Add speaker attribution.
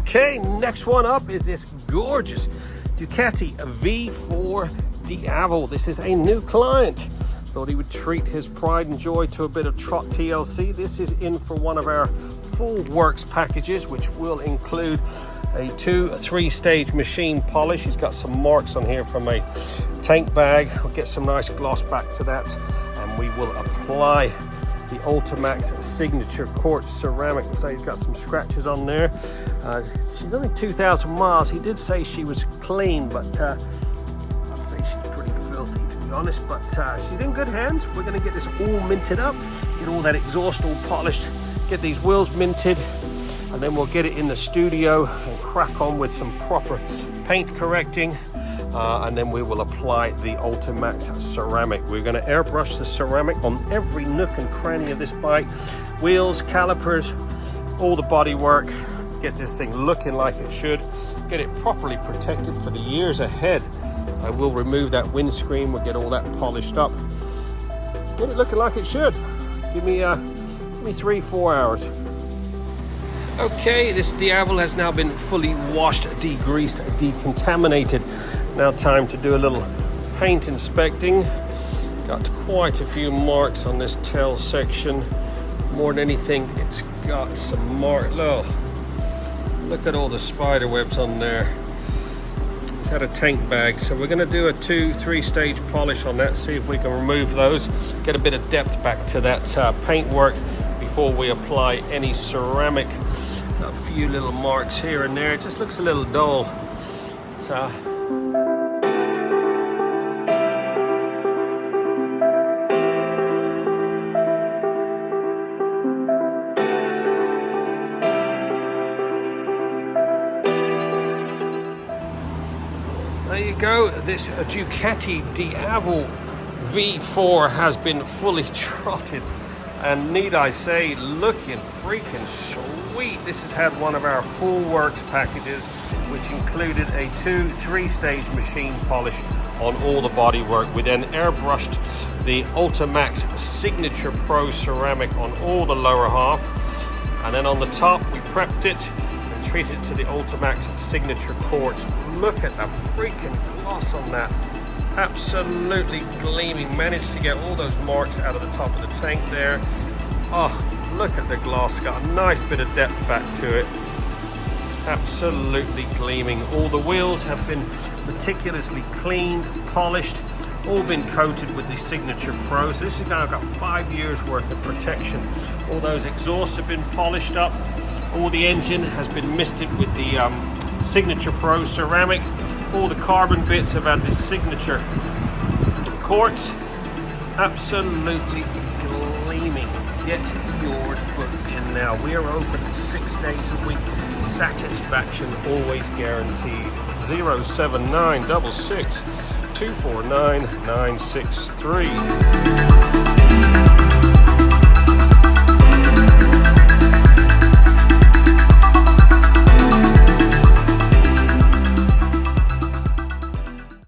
Speaker 1: Okay, next one up is this gorgeous Ducati V4 Diavle. This is a new client. Thought he would treat his pride and joy to a bit of Trott TLC. This is in for one of our full works packages, which will include a 3-stage machine polish. He's got some marks on here from a tank bag. We'll get some nice gloss back to that, and we will apply the Ultimax signature quartz ceramic. So he's got some scratches on there. She's only 2,000 miles. He did say she was clean, but I'd say she's pretty filthy, to be honest, but she's in good hands. We're going to get this all minted up, get all that exhaust all polished, get these wheels minted, and then we'll get it in the studio and crack on with some proper paint correcting, and then we will apply the Ultimax ceramic. We're going to airbrush the ceramic on every nook and cranny of this bike, wheels, calipers, all the body work, get this thing looking like it should, get it properly protected for the years ahead. I will remove that windscreen, we'll get all that polished up, get it looking like it should. Give me 3-4 hours. Okay, this Diavle has now been fully washed, degreased, decontaminated. Now time to do a little paint inspecting. Got quite a few marks on this tail section. More than anything, it's got some mark. Look at all the spider webs on there. It's had a tank bag, so we're going to do a 2-3 polish on that, see if we can remove those, get a bit of depth back to that paint work before we apply any ceramic. Got a few little marks here and there. It just looks a little dull. So there you go. This Ducati Diavle V4 has been fully trotted, and need I say, looking freaking sweet. This has had one of our full works packages, which included a 2-3 machine polish on all the bodywork. We then airbrushed the Ultimax Signature Pro ceramic on all the lower half, and then on the top we prepped it and treated it to the Ultimax Signature Quartz. Look at the freaking gloss on that. Absolutely gleaming. Managed to get all those marks out of the top of the tank there. Oh, look at the gloss. Got a nice bit of depth back to it. Absolutely gleaming. All the wheels have been meticulously cleaned, polished, all been coated with the Signature Pro. So this has now got 5 years worth of protection. All those exhausts have been polished up. All the engine has been misted with the Signature Pro ceramic. All the carbon bits have had this Signature quartz. Absolutely gleaming. Get yours booked in now. We are open 6 days a week. Satisfaction always guaranteed. 07966 249 963.